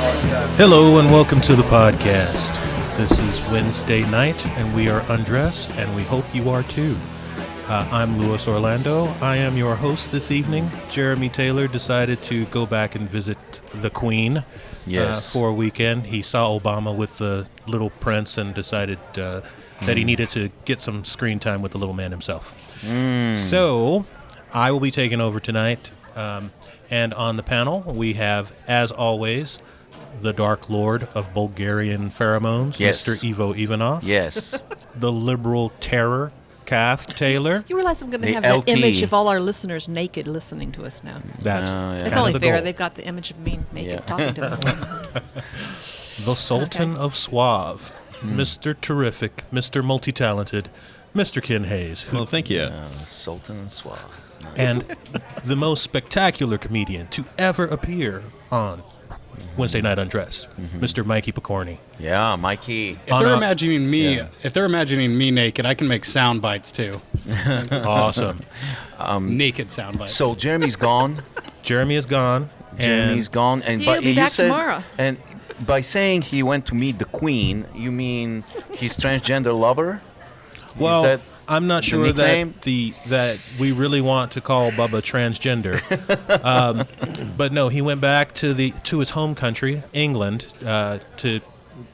Hello and welcome to the podcast. This is Wednesday night and we are undressed and we hope you are too. I'm Louis Orlando. I am your host this evening. Jeremy Taylor decided to go back and visit the Queen for a weekend. He saw Obama with the little prince and decided that he needed to get some screen time with the little man himself. So I will be taking over tonight. And on the panel we have, as always, the Dark Lord of Bulgarian pheromones, Mr. Ivo Ivanov. Yes. The liberal terror, Kath Taylor. You realize I'm going to have LT. that image of all our listeners naked listening to us now. That's It's only fair. They've got the image of me naked talking to them. The Sultan of Suave, Mr. Terrific, Mr. Multi-Talented, Mr. Ken Hayes. Well, thank you. Sultan and Suave. And the most spectacular comedian to ever appear on Wednesday Night Undressed, Mr. Mikey Picorni. Yeah, Mikey. If they're imagining me naked, I can make sound bites too. Awesome. Naked sound bites. So Jeremy's gone. Jeremy is gone. Jeremy's gone, and He'll be back tomorrow. And by saying he went to meet the Queen, you mean his transgender lover? Well, Is that I'm not the sure nickname? that we really want to call Bubba transgender, but no, he went back to his home country, England, to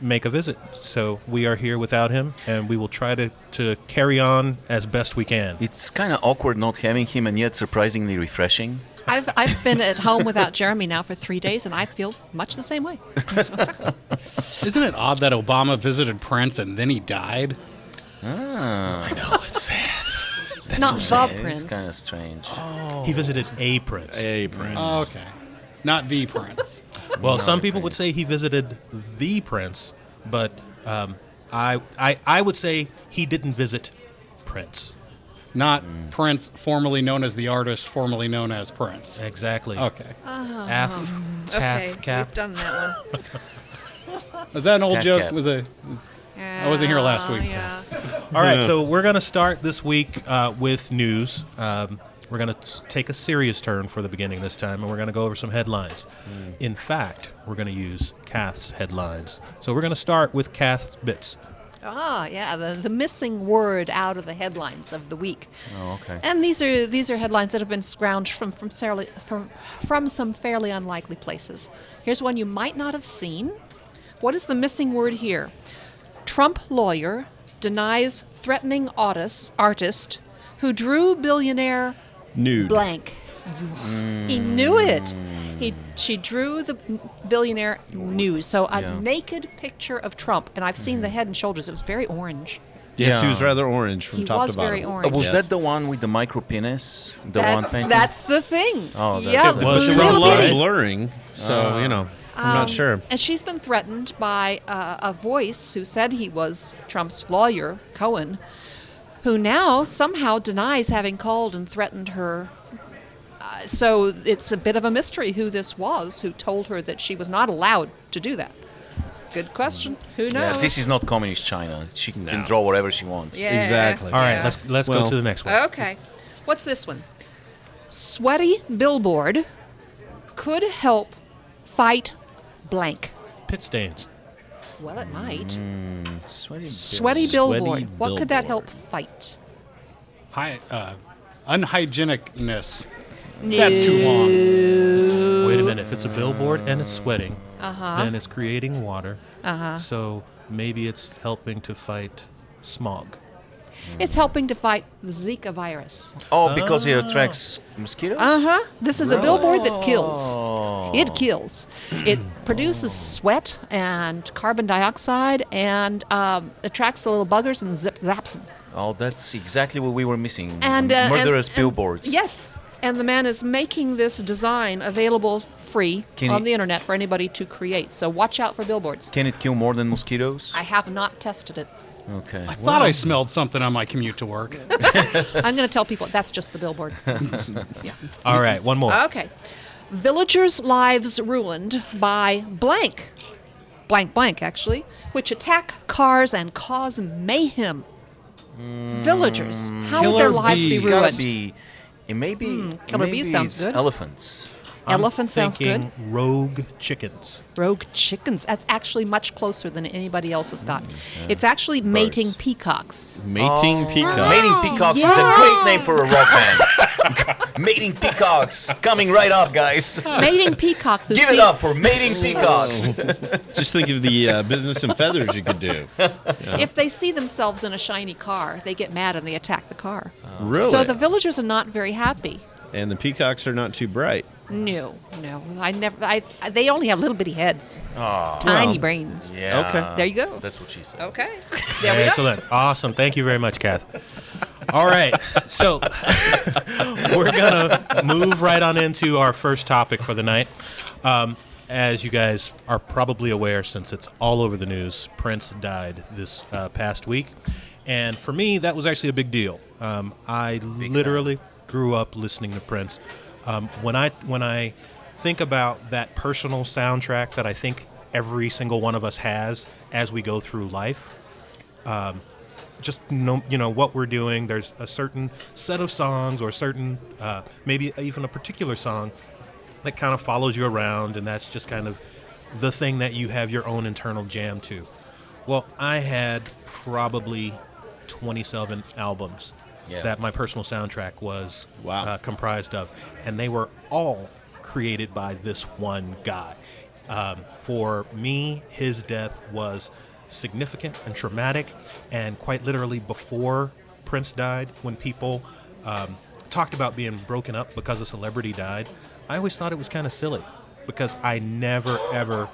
make a visit. So we are here without him, and we will try to carry on as best we can. It's kind of awkward not having him, and yet surprisingly refreshing. I've been at home without Jeremy now for 3 days, and I feel much the same way. Isn't it odd that Obama visited Prince and then he died? I know, it's sad. That's Not so the sad. Prince. It's kind of strange. He visited a prince. Hey, Prince. Oh, okay. Not the Prince. Well, some people would say he visited the prince, but I would say he didn't visit Prince. Not Prince, formerly known as the artist, formerly known as Prince. Exactly. Okay. Taff, cap. We've done that one. Was that an old Cat joke? Cat. I wasn't here last week. Yeah. All right, so we're going to start this week with news. We're going to take a serious turn for the beginning this time, and we're going to go over some headlines. In fact, we're going to use Kath's headlines. So we're going to start with Kath's bits. The missing word out of the headlines of the week. Oh, okay. And these are headlines that have been scrounged from some fairly unlikely places. Here's one you might not have seen. What is the missing word here? Trump lawyer denies threatening artist who drew billionaire Nude. blank. He knew it. She drew the billionaire nude. So a naked picture of Trump, and I've seen the head and shoulders. It was very orange. Yes, he Yeah. was rather orange from He top was to bottom. very orange. Was Yes. that the one with the micro penis? The one painting? That's the thing. Oh, that's yeah, it. It was a little lot of bitty. blurring, so, I'm not sure. And she's been threatened by a voice who said he was Trump's lawyer, Cohen, who now somehow denies having called and threatened her. So it's a bit of a mystery who this was who told her that she was not allowed to do that. Good question. Who knows? Yeah, this is not communist China. She can draw whatever she wants. Yeah. Exactly. All right, Yeah. let's go Well- to the next one. Okay. What's this one? Sweaty billboard could help fight blank. Pit stains. Well, it might. Sweaty. Sweaty billboard. What could that help fight? Unhygienicness. That's too long. Wait a minute. If it's a billboard and it's sweating, then it's creating water. So maybe it's helping to fight smog. It's helping to fight the Zika virus. Oh, because it attracts mosquitoes? This is a billboard that kills. Oh. It kills. It produces sweat and carbon dioxide and attracts the little buggers and zaps them. Oh, that's exactly what we were missing. And Murderous and- billboards. Yes. And the man is making this design available free on the internet for anybody to create. So watch out for billboards. Can it kill more than mosquitoes? I have not tested it. Okay. I thought I smelled something on my commute to work. I'm going to tell people that's just the billboard. All right, one more. Okay. Villagers' lives ruined by blank, actually, which attack cars and cause mayhem. Villagers. How would their Killer lives be bees. It's gotta ruined? be. It may be. Killer maybe bees sounds it's good. elephants. Elephant sounds good. thinking Rogue Chickens. Rogue chickens. That's actually much closer than anybody else has got. It's actually mating peacocks. Mating peacock. Mating Peacocks is a great name for a rock band. Mating Peacocks. Coming right up, guys. Mating peacocks is Give it up for Mating Peacocks. Just think of the business and feathers you could do. If they see themselves in a shiny car, they get mad and they attack the car. Really? So the villagers are not very happy. And the peacocks are not too bright. No. I never. They only have little bitty heads, tiny Well, brains. Yeah. Okay. There you go. That's what she said. Okay. There we go. Excellent. Awesome. Thank you very much, Kath. All right. So we're going to move right on into our first topic for the night. As you guys are probably aware, since it's all over the news, Prince died this past week. And for me, that was actually a big deal. I literally grew up listening to Prince. When I think about that personal soundtrack that I think every single one of us has as we go through life, just know what we're doing. There's a certain set of songs or certain, maybe even a particular song that kind of follows you around, and that's just kind of the thing that you have your own internal jam to. Well, I had probably 27 albums that my personal soundtrack was comprised of, and they were all created by this one guy. For me, his death was significant and traumatic, and quite literally before Prince died, when people talked about being broken up because a celebrity died, I always thought it was kind of silly because I never, ever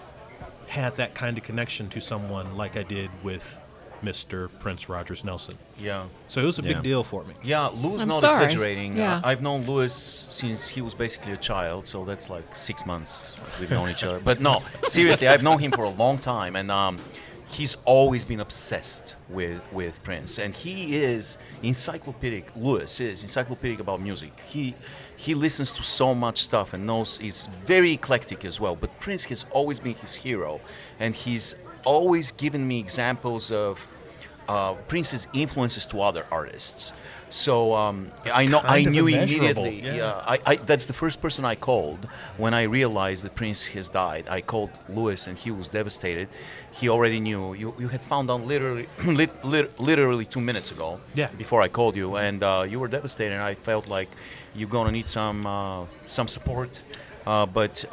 had that kind of connection to someone like I did with Mr. Prince Rogers Nelson. Yeah. So it was a big deal for me. Yeah, Lou's I'm not sorry. exaggerating. Yeah. I've known Louis since he was basically a child, so that's like 6 months we've known each other. But no, seriously, I've known him for a long time, and he's always been obsessed with Prince, and he is encyclopedic. Louis is encyclopedic about music. He listens to so much stuff and knows he's very eclectic as well. But Prince has always been his hero, and he's always given me examples of Prince's influences to other artists. So I knew immediately. Yeah. That's the first person I called when I realized that Prince has died. I called Louis, and he was devastated. He already knew. You had found out literally 2 minutes ago. Yeah. Before I called you, and you were devastated. And I felt like you're gonna need some support. But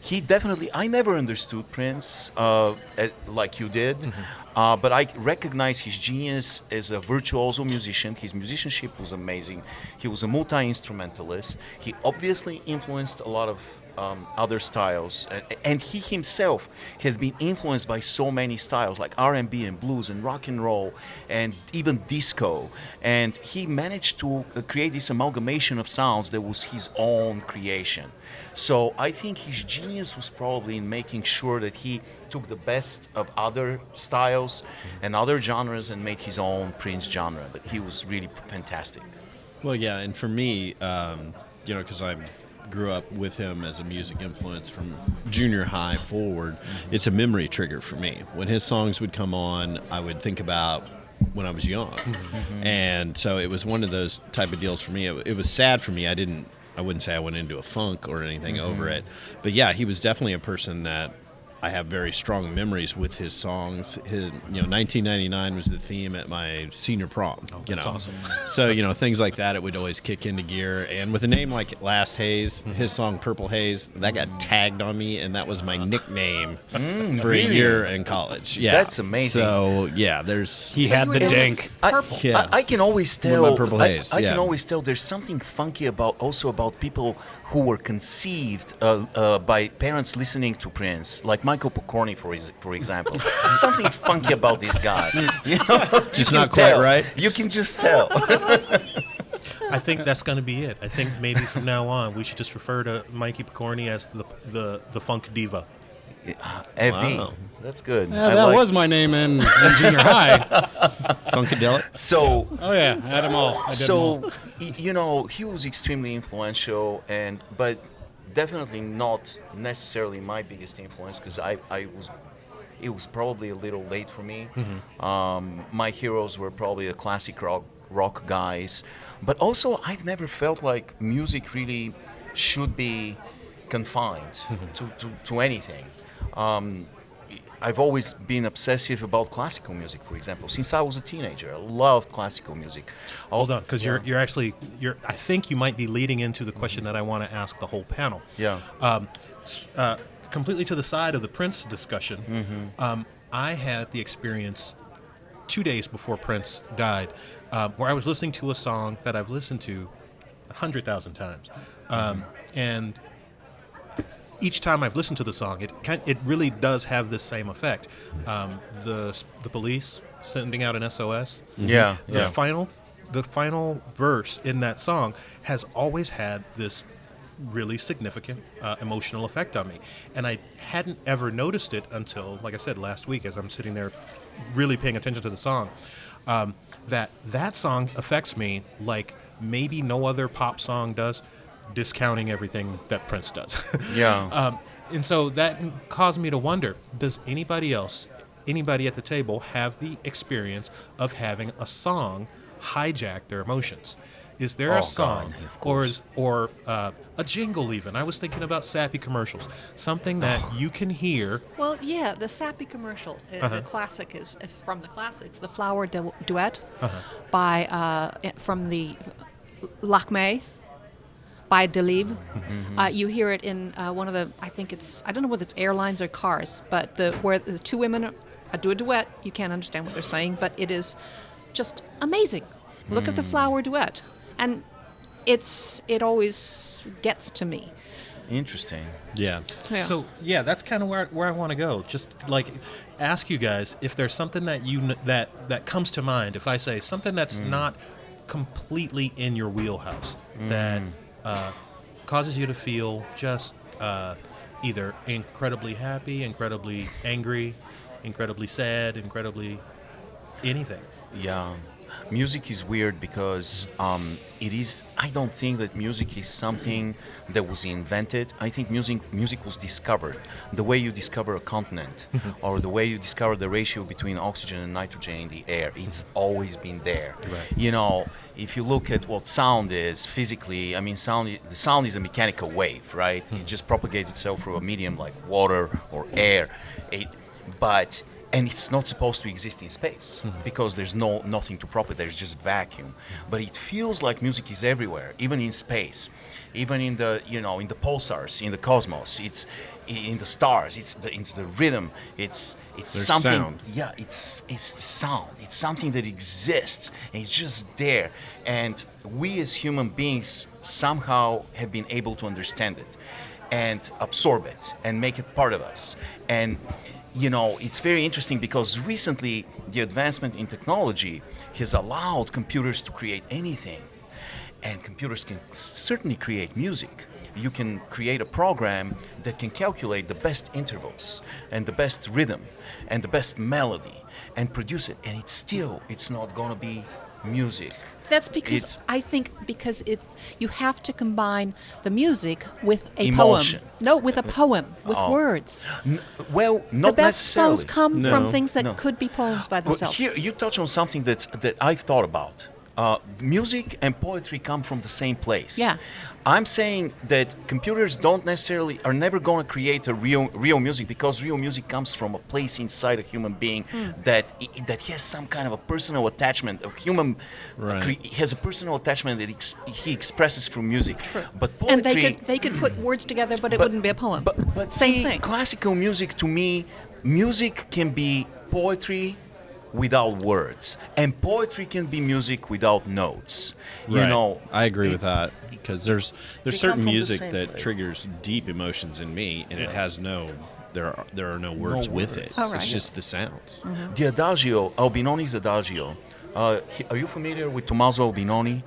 he definitely, I never understood Prince like you did, but I recognize his genius as a virtuoso musician. His musicianship was amazing. He was a multi-instrumentalist. He obviously influenced a lot of other styles, and he himself has been influenced by so many styles like R&B and blues and rock and roll and even disco, and he managed to create this amalgamation of sounds that was his own creation. So I think his genius was probably in making sure that he took the best of other styles and other genres and made his own Prince genre. But he was really fantastic. Well, yeah, and for me, because I grew up with him as a music influence from junior high forward, it's a memory trigger for me. When his songs would come on, I would think about when I was young. And so it was one of those type of deals for me. It was sad for me. I wouldn't say I went into a funk or anything over it. But yeah, he was definitely a person that I have very strong memories with his songs. 1999 was the theme at my senior prom. That's awesome. So, things like that, it would always kick into gear. And with a name like Last Haze, his song Purple Haze, that got tagged on me, and that was my nickname for a year in college. Yeah. That's amazing. So, yeah, He had the dank. Purple. Yeah. I can always With tell. my Purple Haze, I yeah. can always tell. There's something funky about people who were conceived by parents listening to Prince, like Michael Pokorny, for example. There's something funky about this guy. Just you not can quite tell. right? You can just tell. I think that's going to be it. I think maybe from now on we should just refer to Mikey Picorni as the funk diva. FD. Wow. That's good. Yeah, I that like- was my name in junior high. Funkadelic. So. Oh yeah, I had them all. I did them all. So, he was extremely influential, but definitely not necessarily my biggest influence, because it was probably a little late for me. My heroes were probably the classic rock guys, but also I've never felt like music really should be confined to anything. I've always been obsessive about classical music, for example. Since I was a teenager, I loved classical music. Hold on, because you're actually I think you might be leading into the question that I want to ask the whole panel. Yeah. Completely to the side of the Prince discussion, I had the experience 2 days before Prince died, where I was listening to a song that I've listened to 100,000 times, and each time I've listened to the song, it really does have this same effect. The police sending out an SOS. Yeah. The final verse in that song has always had this really significant emotional effect on me, and I hadn't ever noticed it until, like I said, last week, as I'm sitting there really paying attention to the song. That song affects me like maybe no other pop song does, discounting everything that Prince does. Yeah. And so that caused me to wonder, does anybody at the table have the experience of having a song hijack their emotions? Is there a song, God, of course. or a jingle even? I was thinking about sappy commercials, something that you can hear. Well, yeah, the sappy commercial, the classic is from the classics, the Flower Duet by from the Lakme by Delib. You hear it in one of the, I don't know whether it's airlines or cars, but where the two women do a duet. You can't understand what they're saying, but it is just amazing. Look at the Flower Duet, and it always gets to me. Interesting. Yeah. Yeah. So that's kind of where I want to go. Just like ask you guys if there's something that that comes to mind. If I say something that's not completely in your wheelhouse that causes you to feel just either incredibly happy, incredibly angry, incredibly sad, incredibly anything. Yeah. Music is weird because I don't think that music is something that was invented. I think music was discovered. The way you discover a continent or the way you discover the ratio between oxygen and nitrogen in the air, it's always been there. Right. If you look at what sound is physically, I mean, the sound is a mechanical wave, right? It just propagates itself through a medium like water or air. And it's not supposed to exist in space because there's nothing to propagate. There's just vacuum. But it feels like music is everywhere, even in space, even in the in the pulsars, in the cosmos. It's in the stars. It's the rhythm. It's There's something. sound. Yeah, it's the sound. It's something that exists and it's just there. And we as human beings somehow have been able to understand it and absorb it and make it part of us. And it's very interesting because recently the advancement in technology has allowed computers to create anything. And computers can certainly create music. You can create a program that can calculate the best intervals and the best rhythm and the best melody and produce it. And it's not going to be music. That's because you have to combine the music with a Emotion. poem. No, with a poem, with words. Well, not The best necessarily. songs come No. from things that No. could be poems by Well, themselves. here you touch on something that I've thought about. Music and poetry come from the same place. Yeah. I'm saying that computers are never going to create a real music because real music comes from a place inside a human being that has some kind of a personal attachment. A human has a personal attachment that he expresses through music. True. But poetry, And they could put words together, but it wouldn't be a poem. But Same see, thing. classical music to me, music can be poetry without words, and poetry can be music without notes. Right. I agree with that because there's come certain from the music same that place. triggers deep emotions in me, and it has there are no words with it. Oh, right. It's just the sounds. The Adagio, Albinoni's Adagio. Are you familiar with Tommaso Albinoni?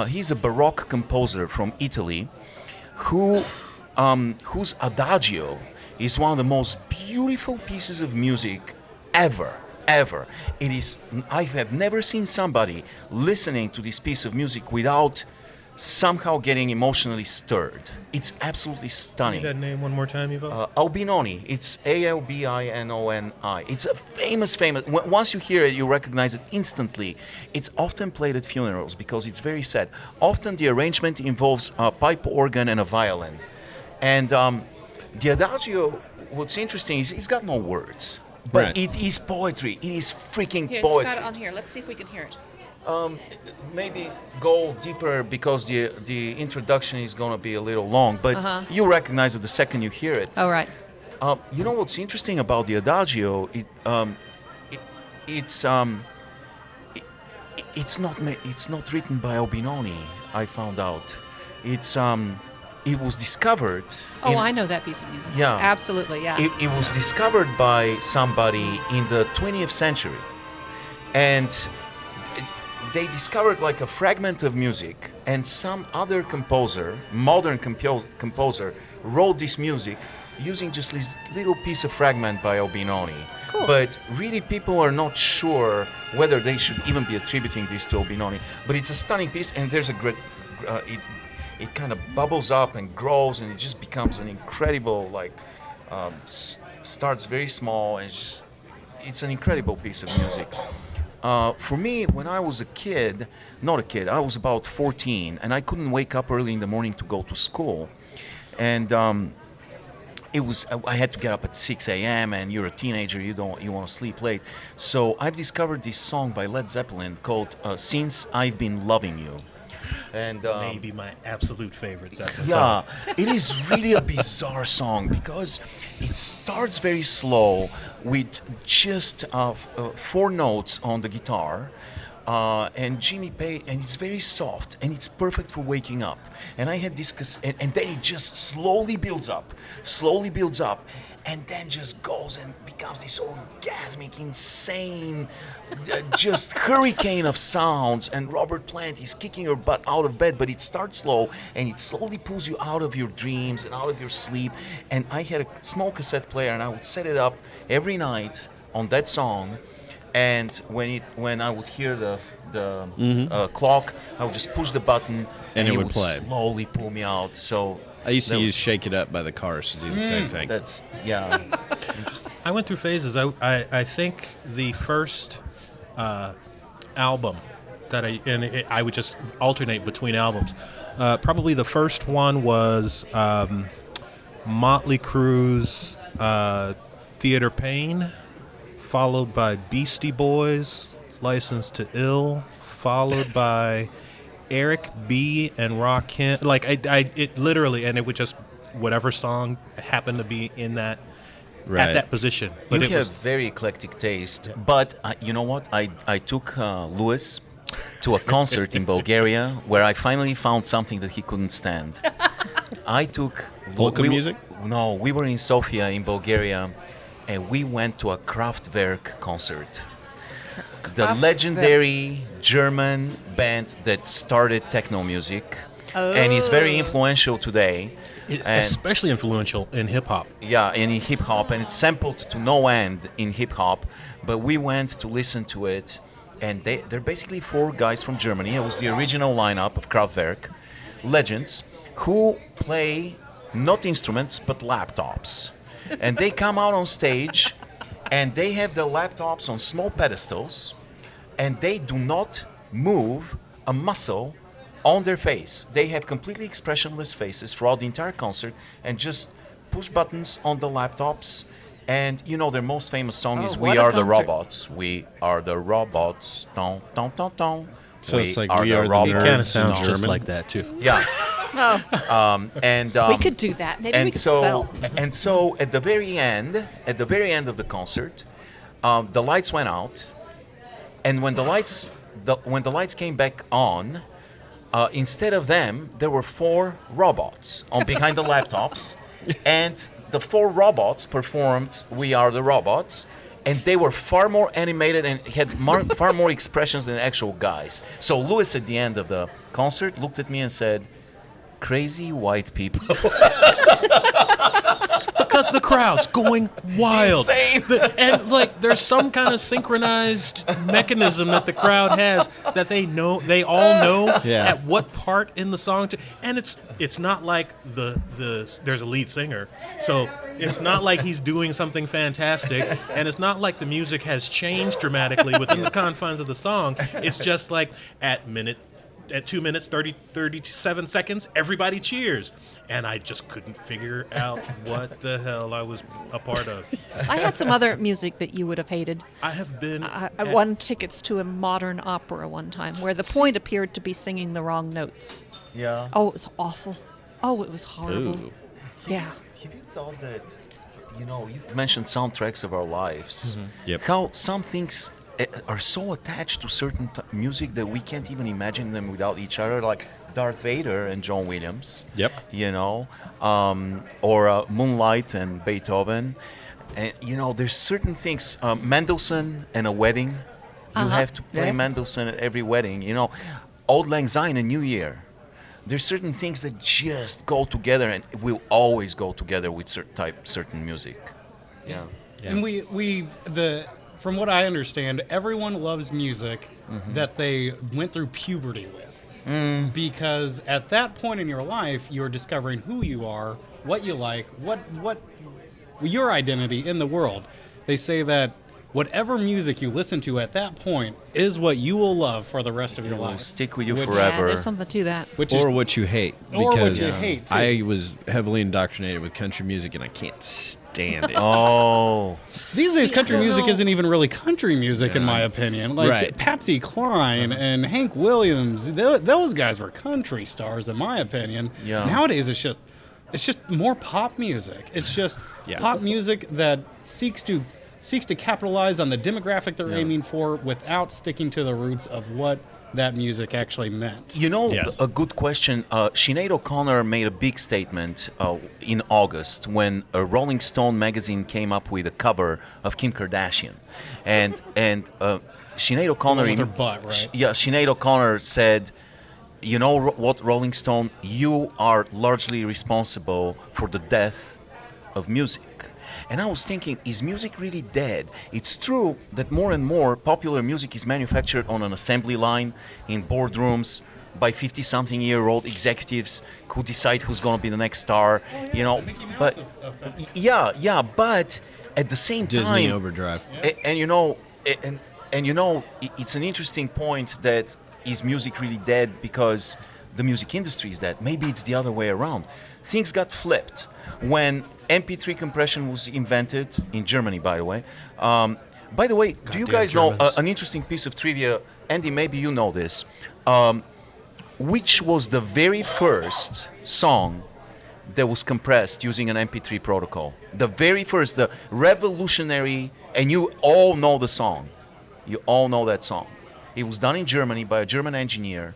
He's a Baroque composer from Italy, whose Adagio is one of the most beautiful pieces of music ever. It is. I have never seen somebody listening to this piece of music without somehow getting emotionally stirred. It's absolutely stunning. That name one more time, Ivo? Albinoni. It's Albinoni. It's a famous. Once you hear it, you recognize it instantly. It's often played at funerals because it's very sad. Often the arrangement involves a pipe organ and a violin. And the Adagio, what's interesting is it's got no words, but Right. it is poetry. It is freaking Here, it's poetry. got it on here. Let's see if we can hear it. Maybe go deeper because the introduction is going to be a little long, but you recognize it the second you hear it. Oh, right. You know what's interesting about the Adagio? It's not written by Albinoni. I found out. It was discovered. Oh, I know that piece of music. Yeah. Absolutely, yeah. It was discovered by somebody in the 20th century, and they discovered like a fragment of music, and some other composer, modern composer, wrote this music using just this little piece of fragment by Albinoni. Cool. But really, people are not sure whether they should even be attributing this to Albinoni. But it's a stunning piece, and there's a great. It kind of bubbles up and grows, and it just becomes an incredible, like, starts very small, and it's an incredible piece of music. For me, when I was I was about 14, and I couldn't wake up early in the morning to go to school. And I had to get up at 6 a.m. and you're a teenager, you want to sleep late. So I've discovered this song by Led Zeppelin called "Since I've Been Loving You." And Maybe my absolute favorite Zeppelin song. yeah, it is really a bizarre song because it starts very slow with just 4 notes on the guitar. And Jimmy Page, and it's very soft, and it's perfect for waking up. And I had this, and then it just slowly builds up, and then just goes and becomes this orgasmic, insane, just hurricane of sounds. And Robert Plant is kicking your butt out of bed, but it starts slow, and it slowly pulls you out of your dreams and out of your sleep. And I had a small cassette player, and I would set it up every night on that song. And when I would hear the clock, I would just push the button, And it would play. slowly pull me out. So I used to that use was- Shake It Up by the Cars to do the same thing. That's yeah. I went through phases. I think the first album that I would just alternate between albums. Probably the first one was Motley Crue's Theater Pain, followed by Beastie Boys, License to Ill, followed by Eric B. and Rakim. Like it literally, and it would just whatever song happened to be in that Right. at that position. But You it have was very eclectic taste. But you know what? I took Louis to a concert in Bulgaria where I finally found something that he couldn't stand. I took Polka music? No, we were in Sofia in Bulgaria, and we went to a Kraftwerk concert. The legendary German band that started techno music and is very influential today. And especially influential in hip hop. yeah, and in hip hop, and it's sampled to no end in hip hop. But we went to listen to it, and they're basically 4 guys from Germany. It was the original lineup of Kraftwerk, legends, who play not instruments but laptops. And they come out on stage, and they have the laptops on small pedestals, and they do not move a muscle on their face. They have completely expressionless faces throughout the entire concert and just push buttons on the laptops. And you know their most famous song is what "We a Are the concert. Robots." We are the robots. Don, don, don, don. So We it's like are We the Are the robots. It Nerds. kind of sounds German. just like that too. Yeah. Oh, And we could do that. Maybe we and could so sell. and so at the very end of the concert, the lights went out, and when the lights came back on, instead of them, there were 4 robots on behind the laptops, and the 4 robots performed "We Are the Robots," and they were far more animated and had far more expressions than actual guys. So Louis, at the end of the concert, looked at me and said, "Crazy white people." Because the crowd's going wild. Insane. And like there's some kind of synchronized mechanism that the crowd has that they all know Yeah. at what part in the song and it's not like there's a lead singer. So it's not like he's doing something fantastic, and it's not like the music has changed dramatically within the confines of the song. It's just like at minute at 2 minutes 37 seconds, everybody cheers. And I just couldn't figure out what the hell I was a part of. I had some other music that you would have hated. I have been... I won tickets to a modern opera one time where the point appeared to be singing the wrong notes. Yeah. Oh, it was awful. Oh, it was horrible. Ooh. Yeah. Have you thought that, you mentioned soundtracks of our lives. Yep. How some things are so attached to certain music that we can't even imagine them without each other, like Darth Vader and John Williams. Yep. Or Moonlight and Beethoven. And, there's certain things, Mendelssohn and a wedding. You have to play Yeah. Mendelssohn at every wedding. Auld Lang Syne and New Year. There's certain things that just go together and will always go together with certain music. Yeah. And from what I understand, everyone loves music that they went through puberty with. Because at that point in your life, you're discovering who you are, what you like, what your identity in the world. They say that whatever music you listen to at that point is what you will love for the rest of your It will life. stick with you Which- forever. Yeah, there's something to that. Which is Or what you hate. Or what Because you hate, too. I was heavily indoctrinated with country music and I can't stand it. Oh. these days, country don't music know. isn't even really country music, in Yeah. my opinion. Like Right. Patsy Cline and Hank Williams, those guys were country stars, in my opinion. Yeah. Nowadays, it's just more pop music. It's just Yeah. pop music that seeks to capitalize on the demographic they're aiming for without sticking to the roots of what that music actually meant. Yes. A good question. Sinead O'Connor made a big statement in August when a Rolling Stone magazine came up with a cover of Kim Kardashian, and Sinead O'Connor With her butt, right? Sinead O'Connor said, what, Rolling Stone, you are largely responsible for the death of music. And I was thinking, is music really dead? It's true that more and more popular music is manufactured on an assembly line in boardrooms by 50-something-year-old executives who decide who's going to be the next star, But but at the same Disney time, Overdrive. it's an interesting point that is music really dead because the music industry is dead. Maybe it's the other way around. Things got flipped when MP3 compression was invented in Germany, by the way. By the way, do you Goddamn guys know Germans. an interesting piece of trivia? Andy, maybe you know this. Which was the very first song that was compressed using an MP3 protocol? The very first, the revolutionary, and you all know the song. You all know that song. It was done in Germany by a German engineer.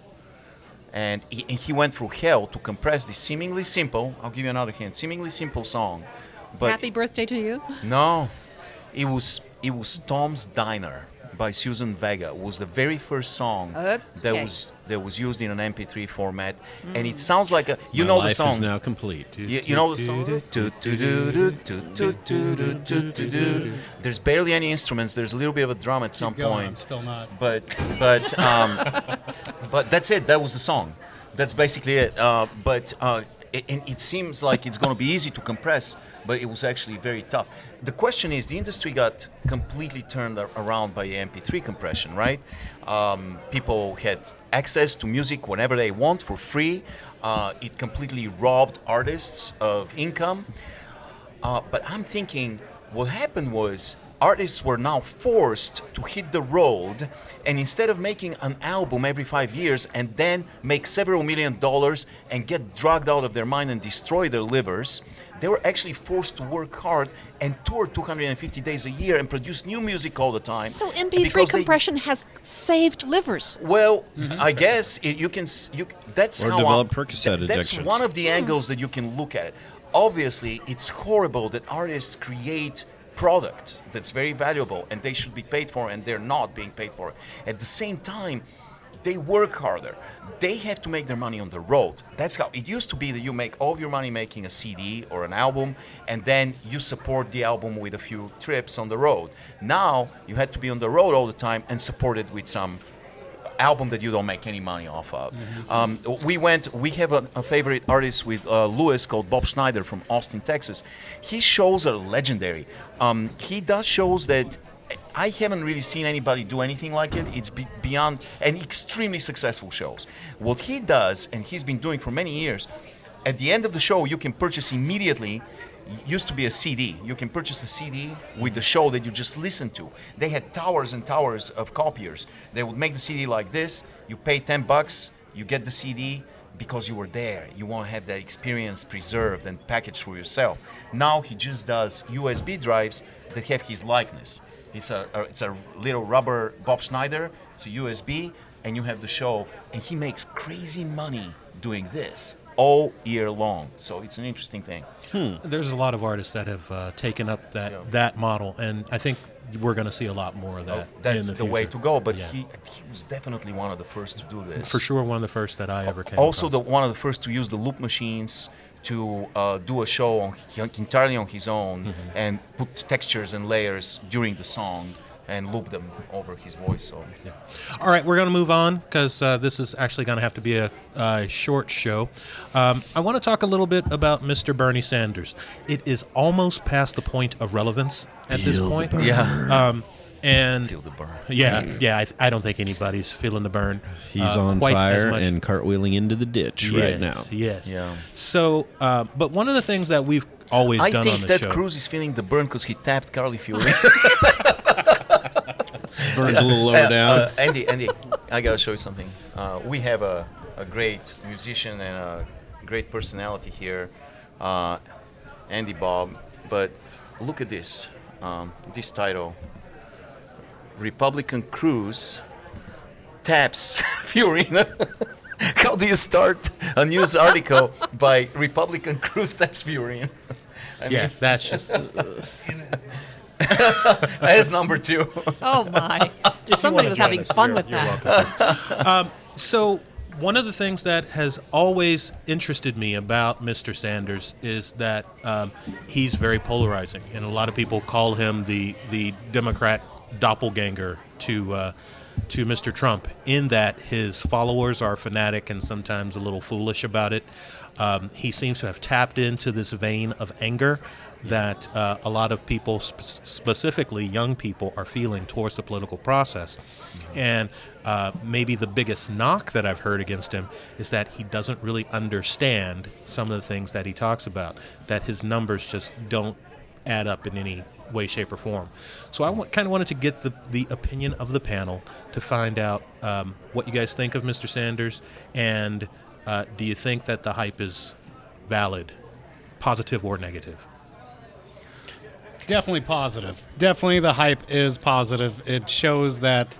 And he went through hell to compress this seemingly simple, I'll give you another hint, seemingly simple song. But Happy birthday to you. no, it was Tom's Diner by Susan Vega. It was the very first song that Okay. was used in an MP3 format, and it sounds like you My know the life song. is now complete. You know the song? There's barely any instruments. There's a little bit of a drum at some Keep going, point. I'm still not. But that's it. That was the song. That's basically it. It seems like it's going to be easy to compress, but it was actually very tough. The question is, the industry got completely turned around by MP3 compression, right? People had access to music whenever they want for free. It completely robbed artists of income. But I'm thinking what happened was artists were now forced to hit the road, and instead of making an album every 5 years and then make several $1 million and get drugged out of their mind and destroy their livers, they were actually forced to work hard and tour 250 days a year and produce new music all the time. So because MP3 they- compression has saved livers. well, I guess that's Or how develop Percocet that's addictions. one of the angles that you can look at it. Obviously, it's horrible that artists create product that's very valuable and they should be paid for, and they're not being paid for it. At the same time, they work harder. They have to make their money on the road. That's how it used to be, that you make all of your money making a CD or an album, and then you support the album with a few trips on the road. Now you had to be on the road all the time and support it with some album that you don't make any money off of. We have a favorite artist with Lewis called Bob Schneider from Austin, Texas. His shows are legendary. He does shows that I haven't really seen anybody do anything like it. It's beyond and extremely successful shows. What he does, and he's been doing for many years, at the end of the show, you can purchase immediately. Used to be a CD. You can purchase a CD with the show that you just listened to. They had towers and towers of copiers. They would make the CD like this. You pay $10, you get the CD because you were there. You want to have that experience preserved and packaged for yourself. Now he just does USB drives that have his likeness. It's a little rubber Bob Schneider. It's a USB, and you have the show. And he makes crazy money doing this all year long. So it's an interesting thing. There's a lot of artists that have taken up that model, and I think we're going to see a lot more of that. That's in the the way future. to go. But Yeah. he was definitely one of the first to do this. For sure, one of the first that I ever came Also, across. one of the first to use the loop machines to do a show entirely on his own and put textures and layers during the song and loop them over his voice. So All right, we're going to move on because this is actually going to have to be a short show. I want to talk a little bit about Mr. Bernie Sanders. It is almost past the point of relevance at this point. yeah, And feel the burn. yeah, I don't think anybody's feeling the burn. He's on quite as fire much. and cartwheeling into the ditch right now. Yes. Yeah. So, but one of the things that we've always I done think on the that show. Cruz is feeling the burn because he tapped Carly Fiori. Burns a little lower down. Andy, I gotta show you something. We have a great musician and a great personality here, Andy Bob. But look at this, this title: Republican Cruz taps Fiorina. How do you start a news article by Republican Cruz taps Fiorina? Yeah, that's just. That's number 2. Oh my! Somebody was having fun with that. So, one of the things that has always interested me about Mr. Sanders is that he's very polarizing, and a lot of people call him the Democrat doppelganger to Mr. Trump, in that his followers are fanatic and sometimes a little foolish about it. He seems to have tapped into this vein of anger that a lot of people, specifically young people, are feeling towards the political process. And maybe the biggest knock that I've heard against him is that he doesn't really understand some of the things that he talks about, that his numbers just don't add up in any way, shape, or form. So I kind of wanted to get the opinion of the panel to find out what you guys think of Mr. Sanders, and do you think that the hype is valid, positive or negative? Definitely positive. Definitely the hype is positive. It shows that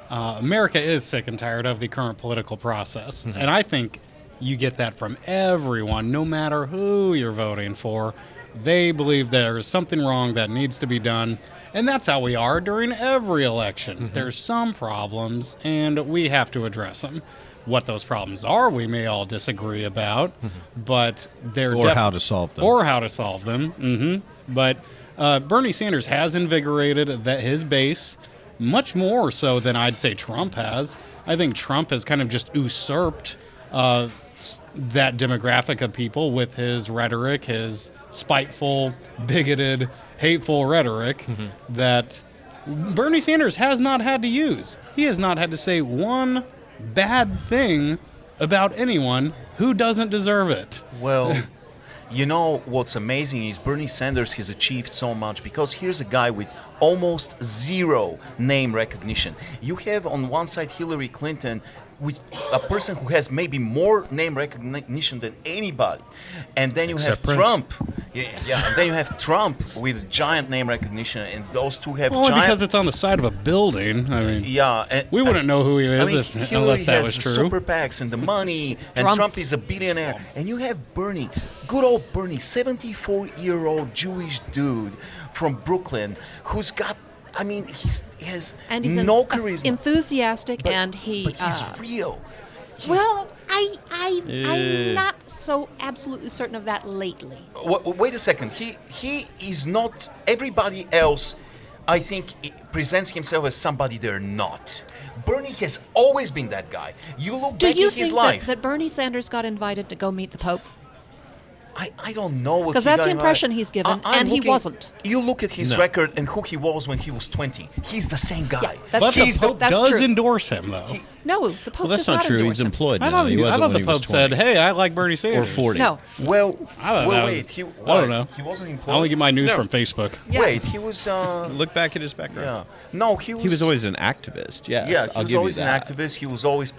America is sick and tired of the current political process. And I think you get that from everyone, no matter who you're voting for. They believe there is something wrong that needs to be done. And that's how we are during every election. There's some problems, and we have to address them. What those problems are, we may all disagree about, but they're Or how to solve them. Or how to solve them. But Bernie Sanders has invigorated his base much more so than I'd say Trump has. I think Trump has kind of just usurped that demographic of people with his rhetoric, his spiteful, bigoted, hateful rhetoric that Bernie Sanders has not had to use. He has not had to say one bad thing about anyone who doesn't deserve it. Well, you know what's amazing is Bernie Sanders has achieved so much because here's a guy with almost zero name recognition. You have on one side Hillary Clinton, with a person who has maybe more name recognition than anybody, and then you Except have Prince. Trump. Yeah, and then you have Trump with giant name recognition, and those two have Only giant. because it's on the side of a building. I mean, Yeah, and, we wouldn't know who he is I mean, unless Hillary that has was the true. super PACs and the money, and Trump. Trump is a billionaire. And you have Bernie, good old Bernie, 74-year-old Jewish dude from Brooklyn who's got, I mean, he has And he's no charisma. enthusiastic, and he. But he's real. Well, I'm not so absolutely certain of that lately. Wait a second. He is not. Everybody else, I think, presents himself as somebody they're not. Bernie has always been that guy. You look Do back you in his think life. that Bernie Sanders got invited to go meet the Pope? I don't know what Because that's the impression he's given, and he wasn't. You look at his record and who he was when he was 20. He's the same guy. Yeah, that's But true. the Pope That's does true. endorse him, though. No, the Pope Well, that's does not true. endorse He's him. employed I now. thought, He wasn't when the he was Pope said, 20. "Hey, I like Bernie Sanders." Or 40. No. Well, I don't know. wait. I don't know. He wasn't I employed. only get my news from Facebook. Yeah. Wait, he was. Look back at his background. Yeah. No, he was. He was always an activist. Yes, Yeah, he I'll was give always you an that. activist. He was always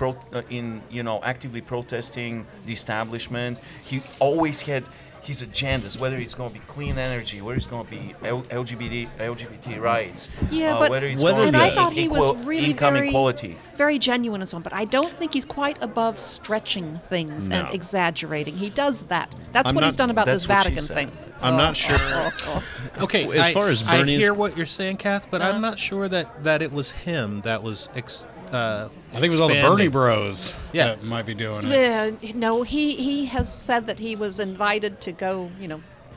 actively protesting the establishment. He always had his agendas, whether it's going to be clean energy, whether it's going to be LGBT rights, Yeah, but whether it's Whether going and to I be thought he was equal really income very, equality. very genuine and so on. But I don't think he's quite above stretching things and No. exaggerating. He does that. That's I'm what he's not- done about that's this what she Vatican said. thing. I'm not sure. Okay, As far as Bernie I is- hear what you're saying, Kath, but I'm not sure that it was him that was. I think it was all the Bernie Bros. Yeah. that might be doing it. Yeah, no, he has said that he was invited to go,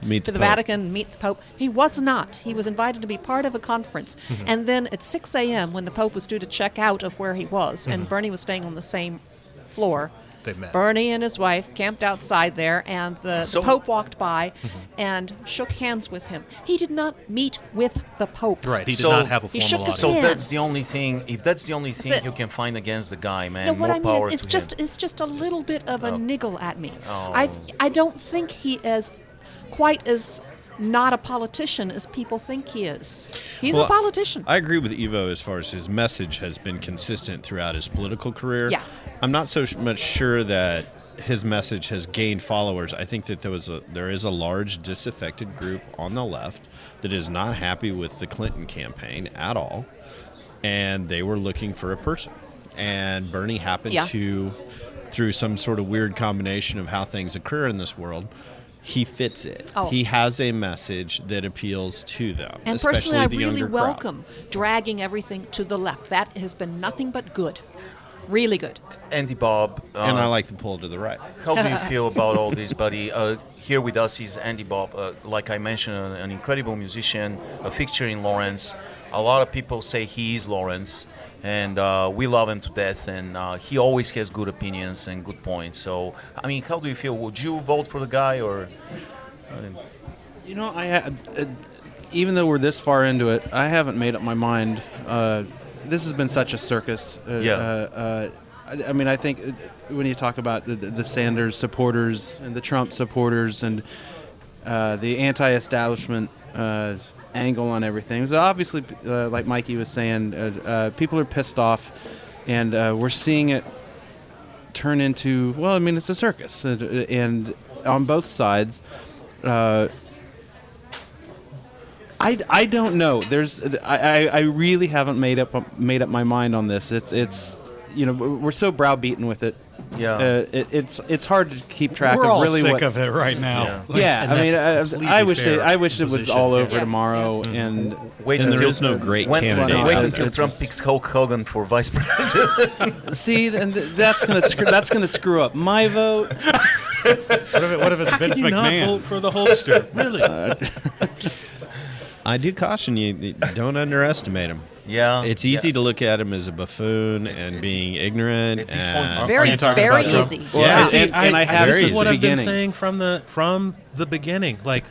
Meet to the the Pope. Vatican, meet the Pope. He was not. He was invited to be part of a conference. And then at 6 a.m., when the Pope was due to check out of where he was, and Bernie was staying on the same floor, They met. Bernie and his wife camped outside there, and the Pope walked by and shook hands with him. He did not meet with the Pope. Right, he did So- not have a He formal shook his audience. So hand. that's the only thing. If that's the only thing That's it. you can find against the guy, man, No, what more I mean power is, to him. it's just a little bit of a niggle at me. Oh. I don't think he is quite as not a politician as people think he is. He's Well, a politician. I agree with Evo as far as his message has been consistent throughout his political career. Yeah. I'm not so much sure that his message has gained followers. I think that there is a large disaffected group on the left that is not happy with the Clinton campaign at all, and they were looking for a person. And Bernie happened Yeah. to, through some sort of weird combination of how things occur in this world, he fits it. Oh. He has a message that appeals to them. And especially personally, I the really younger crowd. welcome dragging everything to the left. That has been nothing but good. Really good. Andy Bob. And I like the pull to the right. How do you feel about all this, buddy? Here with us is Andy Bob. Like I mentioned, an incredible musician, a fixture in Lawrence. A lot of people say he is Lawrence, and we love him to death. And he always has good opinions and good points. So, I mean, how do you feel? Would you vote for the guy, or? Even though we're this far into it, I haven't made up my mind. This has been such a circus. I mean, I think when you talk about the Sanders supporters and the Trump supporters and the anti-establishment angle on everything, so obviously, like Mikey was saying, people are pissed off, and we're seeing it turn into, well, I mean, it's a circus, and on both sides. I don't know. I really haven't made up my mind on this. It's we're so browbeaten with it. Yeah. It's hard to keep track We're of all really sick what's. of it right now. Yeah, And I mean, that's a I wish completely I wish it was position. all over Yeah. tomorrow, and Wait And there until is no great wait, candidate Wait out until there. Trump picks Hulk Hogan for vice president. see, and that's gonna screw up my vote. What if it's How Vince can you not McMahon? vote for the Hulkster? Really? I do caution you, don't underestimate him. Yeah. It's easy to look at him as a buffoon and being ignorant. At this and point, Very, you talking very about Trump? easy. Well, yeah. and I have this since is what the I've been beginning. saying from the beginning. Like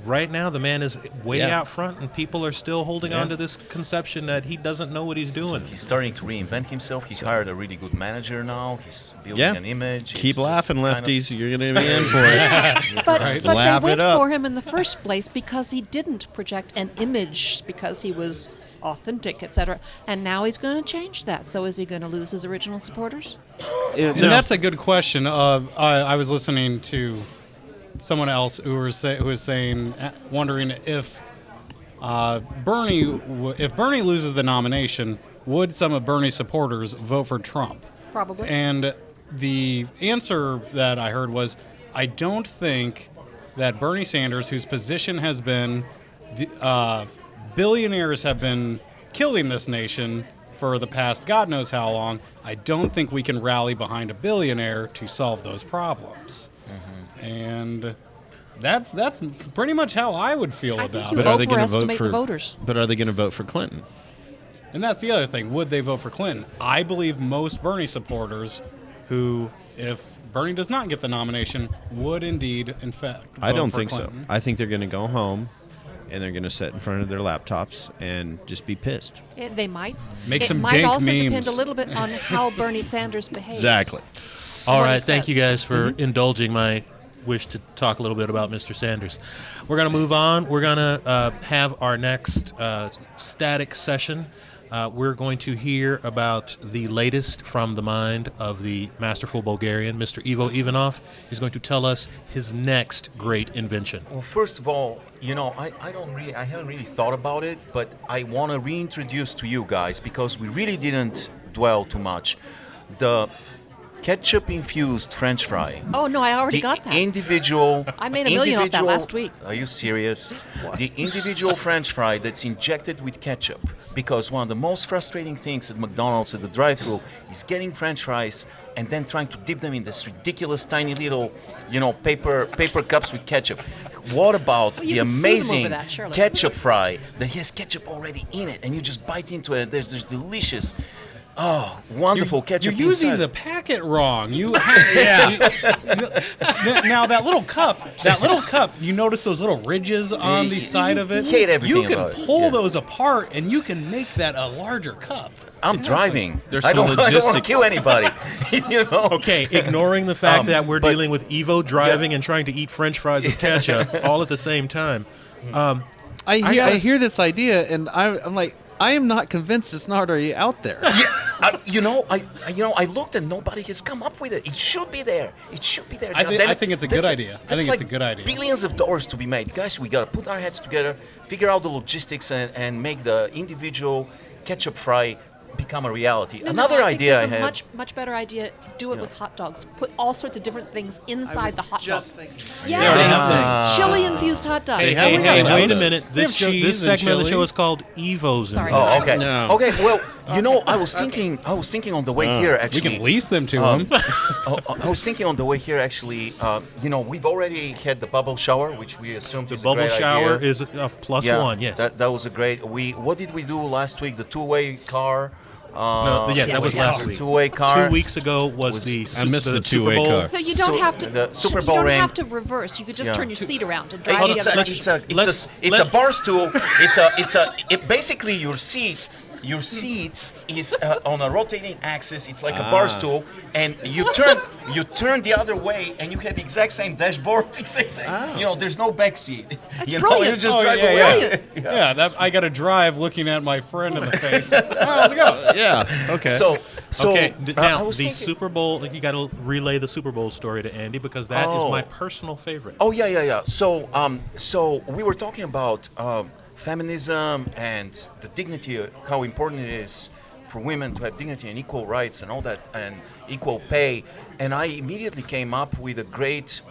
right now, the man is way Yeah. out front, and people are still holding on to this conception that he doesn't know what he's doing. He's starting to reinvent himself. He's hired a really good manager now. He's building Yeah. an image. keep It's laughing, just kind of- lefties. You're going to be in for it. But Laugh they it went up. for him in the first place because he didn't project an image, because he was authentic, etc. And now he's going to change that. So is he going to lose his original supporters? And that's a good question. I was listening to someone else who was saying, wondering if Bernie loses the nomination, would some of Bernie's supporters vote for Trump? Probably. And the answer that I heard was, I don't think that Bernie Sanders, whose position has been, billionaires have been killing this nation for the past God knows how long, I don't think we can rally behind a billionaire to solve those problems. And that's pretty much how I would feel I think about you it. But are they gonna overestimate vote the for- voters. But are they going to vote for Clinton? And that's the other thing. Would they vote for Clinton? I believe most Bernie supporters who, if Bernie does not get the nomination, would indeed, in fact, I vote don't for think Clinton. so. I think they're going to go home and they're going to sit in front of their laptops and just be pissed. They might. Make it some might dank also depend memes. a little bit on how Bernie Sanders behaves. Exactly. All What he right, thank you says. guys for indulging my wish to talk a little bit about Mr. Sanders. We're going to move on. We're going to have our next static session. We're going to hear about the latest from the mind of the masterful Bulgarian, Mr. Ivo Ivanov. He's going to tell us his next great invention. Well, first of all, I haven't really thought about it, but I want to reintroduce to you guys, because we really didn't dwell too much, the ketchup-infused French fry. Oh, no, I already The got that. individual. I made $1 million off that last week. Are you serious? The individual French fry that's injected with ketchup. Because one of the most frustrating things at McDonald's at the drive-thru is getting French fries and then trying to dip them in this ridiculous tiny little, paper cups with ketchup. What about Well, you the could sue them over amazing that, surely. ketchup fry that has ketchup already in it, and you just bite into it? There's this delicious. Oh, wonderful ketchup You're using inside. the packet wrong. Now that little cup, you notice those little ridges on the side of it? Hate everything You can about it. pull Yeah. those apart and you can make that a larger cup. I'm driving. There's I some don't want to logistics. kill anybody. Okay, ignoring the fact that we're but- dealing with Ivo driving and trying to eat French fries with ketchup all at the same time. I gotta hear this idea, and I'm like, I am not convinced it's not already out there. I looked and nobody has come up with it. It should be there. It should be there. I think- Goddammit. I think it's a good That's idea. I that's think it's like a good idea. Billions of dollars to be made, guys. We gotta put our heads together, figure out the logistics, and make the individual ketchup fry become a reality. No, Another I think idea I there's a had. much better idea. Do it with hot dogs. Put all sorts of different things inside the hot dog. thinking. Yeah, chili infused hot dogs. Hey, have hey, those. wait a minute. They have This cheese and segment of the chili. show is called Evo's. Sorry. Invention. Oh, okay. No. Okay. Well, I was thinking. I was thinking on the way here. We Actually, can lease them to Um, them. I was thinking on the way here, actually, we've already had the bubble shower, which we assumed The is a bubble great shower idea. is a plus Yeah, one, yes. That was a great. What did we do last week? The two-way car. No, yeah, that was last week. Two-way car. 2 weeks ago was the I missed the Super two-way Bowl. car. So you don't So have to. the Super you Bowl don't ring. have to reverse. You could just Yeah. turn your seat around and Hey, drive the it's other a, way. it's a bar stool. Basically your seat is on a rotating axis. It's like a bar stool, and you turn the other way, and you have the exact same dashboard. Exact same. There's no back seat. That's you brilliant. You just Oh, drive yeah, away. Brilliant. I got to drive looking at my friend in the face. How's it go? Yeah. Okay. So Okay, I now was the thinking, Super Bowl, you got to relay the Super Bowl story to Andy because that is Oh. my personal favorite. Oh yeah. So we were talking about feminism and the dignity, how important it is for women to have dignity and equal rights and all that, and equal pay. And I immediately came up with a great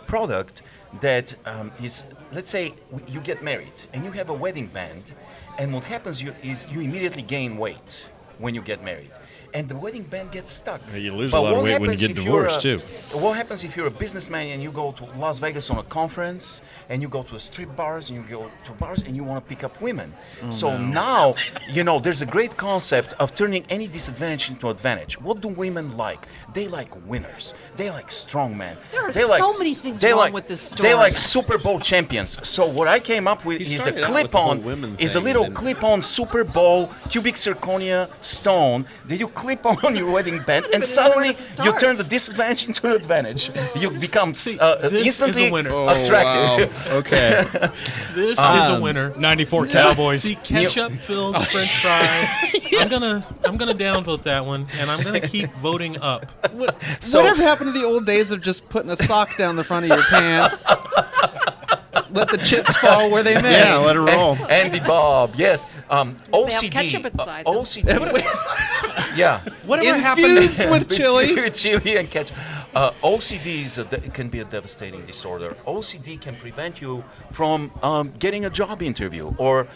product that is, let's say, you get married and you have a wedding band, and what happens is you immediately gain weight when you get married. And the wedding band gets stuck. Yeah, you lose a But lot of what weight when you happens get if you're divorced, too. What happens if you're a businessman and you go to Las Vegas on a conference and you go to strip bars and you go to bars and you want to pick up women? Now, there's a great concept of turning any disadvantage into advantage. What do women like? They like winners. They like strong men. There are They like- so many things they wrong like- with this They story. like Super Bowl champions. So what I came up with He is a started out with the whole clip-on, women is a thing, little and then- clip-on Super Bowl cubic zirconia stone that you clip on your wedding band, and even know suddenly where to you start. turn the disadvantage into an advantage. You become this instantly is a winner. attractive. Okay. This is a winner. 94 Cowboys. The ketchup-filled French fry. I'm gonna downvote that one, and I'm gonna keep voting up. Whatever happened to the old days of just putting a sock down the front of your pants? Let the chips fall where they may. Yeah, let it roll. Andy Bob, yes. OCD. ketchup inside them. OCD. Yeah. Whatever happened? Infused with chili. Chili and ketchup. OCD can be a devastating disorder. OCD can prevent you from getting a job interview or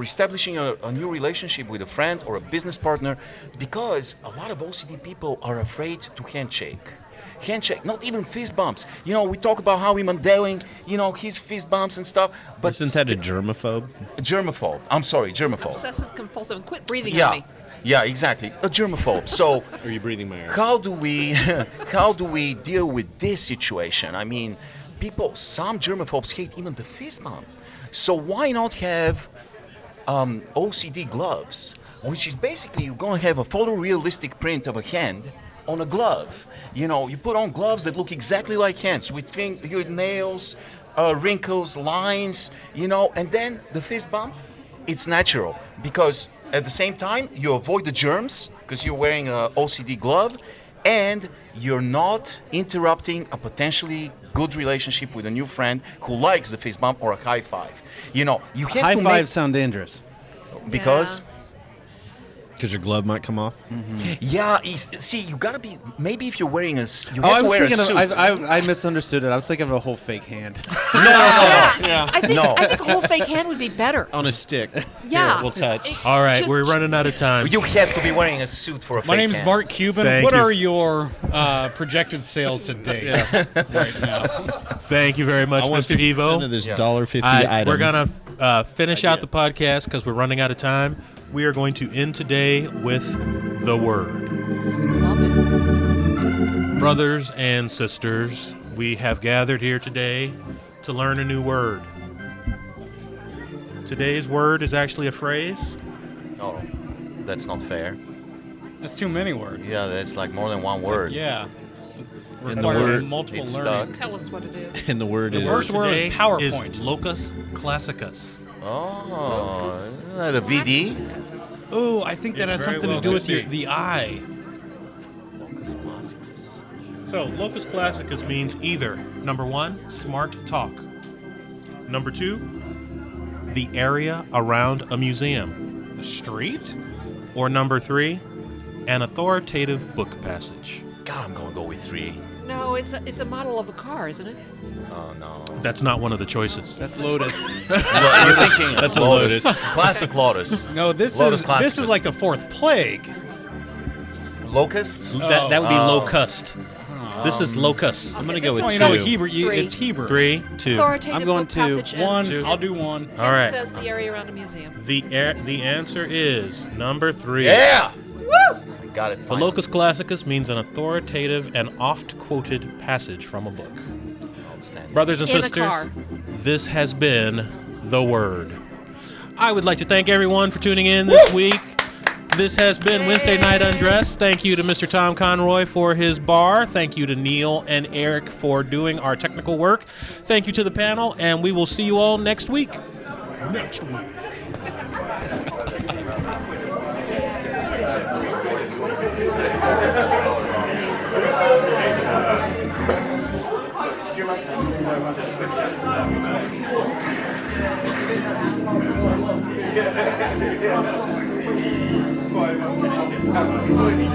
establishing a new relationship with a friend or a business partner, because a lot of OCD people are afraid to handshake, not even fist bumps. We talk about Howie Mandel, his fist bumps and stuff, but Isn't that a germaphobe? germaphobe. I'm sorry, germaphobe. Obsessive compulsive. Quit breathing Yeah. on me. Yeah, exactly. A germaphobe. So Are you breathing my air? how do we deal with this situation? I mean, some germaphobes hate even the fist bump. So why not have OCD gloves, which is basically you're going to have a photorealistic print of a hand on a glove. You know, you put on gloves that look exactly like hands with nails, wrinkles, lines, you know, and then the fist bump, it's natural because at the same time you avoid the germs because you're wearing a OCD glove and you're not interrupting a potentially good relationship with a new friend who likes the fist bump or a high five. You know, you have High to fives sound dangerous. because Because your glove might come off. see, you gotta be. Maybe if you're wearing a, you Oh, have I to was wear a thinking suit. of, I misunderstood it. I was thinking of a whole fake hand. I think No. I think a whole fake hand would be better. On a stick. Yeah. Here, we'll touch. All right, Just- we're running out of time. You have to be wearing a suit for a My fake name's hand. Mark Cuban. Thank What you. are your projected sales to date right now? Thank you very much, I want Mr. 50% Evo. of this Yeah. $1.50 item. We're going to finish out the podcast because we're running out of time. We are going to end today with the word. Brothers and sisters, we have gathered here today to learn a new word. Today's word is actually a phrase. Oh, that's not fair. That's too many words. Yeah, that's like more than one word. Yeah. And the Requires word- multiple It's learning. Tell us what it is. And the word is first word is Today PowerPoint. is locus classicus. Oh, Locus. the VD. Oh, I think that It has very something well to do with could be. the eye. Locus classicus. So, locus classicus means either, number one, smart talk. Number two, the area around a museum. The street? Or number three, an authoritative book passage. God, I'm gonna go with 3. No, it's a model of a car, isn't it? Oh no. That's not one of the choices. That's Lotus. Well, you're thinking That's a Lotus. Lotus. Classic Lotus. No, this Lotus is classicus. like the fourth plague. Locusts. That would be Oh. locust. This is locus. I'm going to go Well, with you know, 2. Hebrew. Three. It's Hebrew. 3, 2. Authoritative I'm going book to passage. and One. Two. I'll do one. All right. says the area around a museum. The answer is number 3. Yeah. Woo! I got it. The finally. locus classicus means an authoritative and oft-quoted passage from a book. Outstanding. Brothers and In a sisters, car. this has been The Word. I would like to thank everyone for tuning in this week. This has been Wednesday Night Undressed. Thank you to Mr. Tom Conroy for his bar. Thank you to Neil and Eric for doing our technical work. Thank you to the panel, and we will see you all next week. Next week. Five.